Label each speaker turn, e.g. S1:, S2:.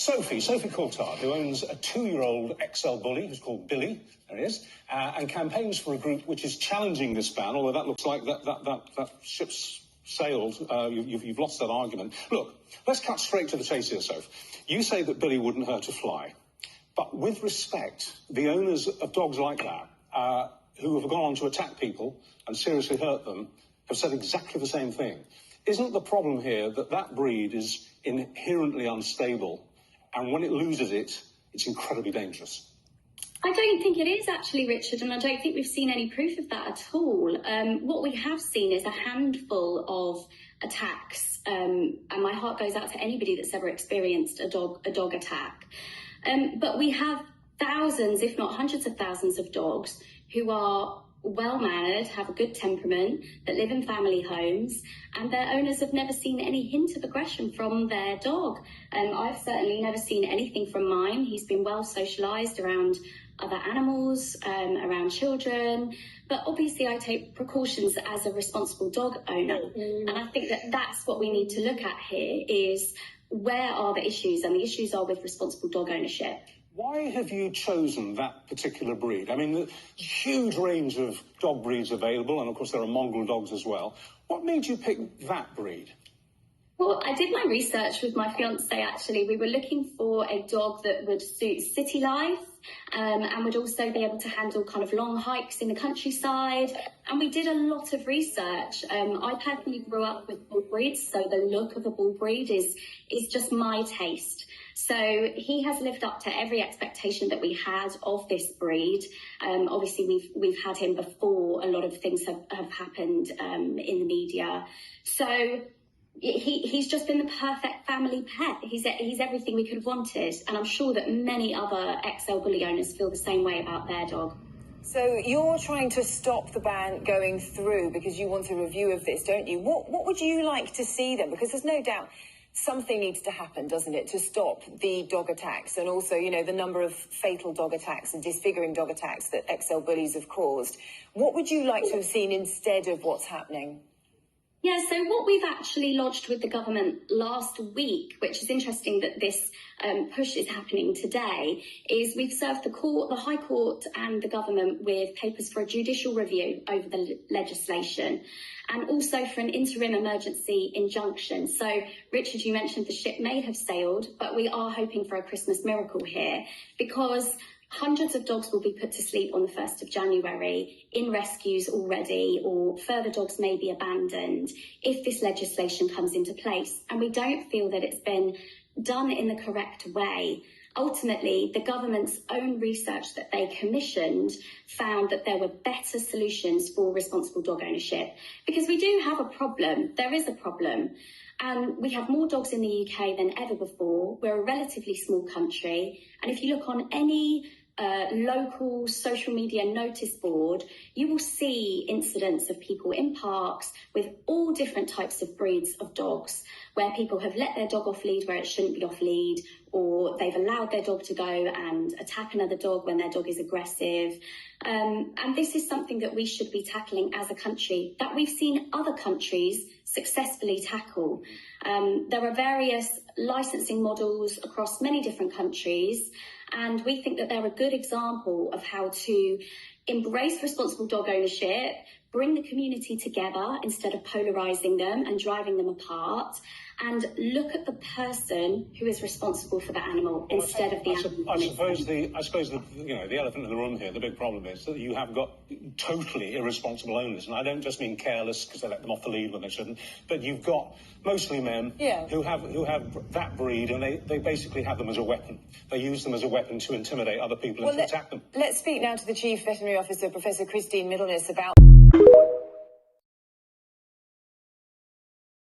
S1: Sophie Coulthard, who owns a 2-year-old XL bully, who's called Billy, there he is, and campaigns for a group which is challenging this ban, although that looks like that ship's sailed. You've lost that argument. Look, let's cut straight to the chase here, Soph. You say that Billy wouldn't hurt a fly, but with respect, the owners of dogs like that, who have gone on to attack people and seriously hurt them, have said exactly the same thing. Isn't the problem here that that breed is inherently unstable, and when it loses it, it's incredibly dangerous?
S2: I don't think it is actually, Richard, and I don't think we've seen any proof of that at all. What we have seen is a handful of attacks, and my heart goes out to anybody that's ever experienced a dog attack. But we have thousands, if not hundreds of thousands of dogs who are well-mannered, have a good temperament, that live in family homes, and their owners have never seen any hint of aggression from their dog. I've certainly never seen anything from mine. He's been well socialised around other animals, around children, but obviously I take precautions as a responsible dog owner. And I think that that's what we need to look at here, is where are the issues, and the issues are with responsible dog ownership.
S1: Why have you chosen that particular breed? I mean, the huge range of dog breeds available, and of course there are mongrel dogs as well. What made you pick that breed?
S2: Well, I did my research with my fiance, actually. We were looking for a dog that would suit city life and would also be able to handle kind of long hikes in the countryside. And we did a lot of research. I personally grew up with bull breeds, so the look of a bull breed is just my taste. So he has lived up to every expectation that we had of this breed. Obviously, we've had him before. A lot of things have happened in the media. So he's just been the perfect family pet. He's everything we could have wanted. And I'm sure that many other XL bully owners feel the same way about their dog.
S3: So you're trying to stop the ban going through because you want a review of this, don't you? What would you like to see then? Because there's no doubt something needs to happen, doesn't it, to stop the dog attacks and also, you know, the number of fatal dog attacks and disfiguring dog attacks that XL bullies have caused. What would you like to have seen instead of what's happening?
S2: Yeah, so what we've actually lodged with the government last week, which is interesting that this push is happening today, is we've served the High Court and the government with papers for a judicial review over the legislation, and also for an interim emergency injunction. So, Richard, you mentioned the ship may have sailed, but we are hoping for a Christmas miracle here, because hundreds of dogs will be put to sleep on the 1st of January in rescues already, or further dogs may be abandoned if this legislation comes into place. And we don't feel that it's been done in the correct way. Ultimately, the government's own research that they commissioned found that there were better solutions for responsible dog ownership, because we do have a problem. There is a problem. And we have more dogs in the UK than ever before. We're a relatively small country. And if you look on any local social media notice board, you will see incidents of people in parks with all different types of breeds of dogs, where people have let their dog off lead where it shouldn't be off lead, or they've allowed their dog to go and attack another dog when their dog is aggressive. And this is something that we should be tackling as a country, that we've seen other countries successfully tackle. There are various licensing models across many different countries, and we think that they're a good example of how to embrace responsible dog ownership, bring the community together instead of polarising them and driving them apart, and look at the person who is responsible for the animal instead of the animal.
S1: I suppose the the elephant in the room here, the big problem is that you have got totally irresponsible owners, and I don't just mean careless because they let them off the lead when they shouldn't, but you've got mostly men who have that breed, and they basically have them as a weapon. They use them as a weapon to intimidate other people and to attack them.
S3: Let's speak now to the Chief Veterinary Officer, Professor Christine Middleness, about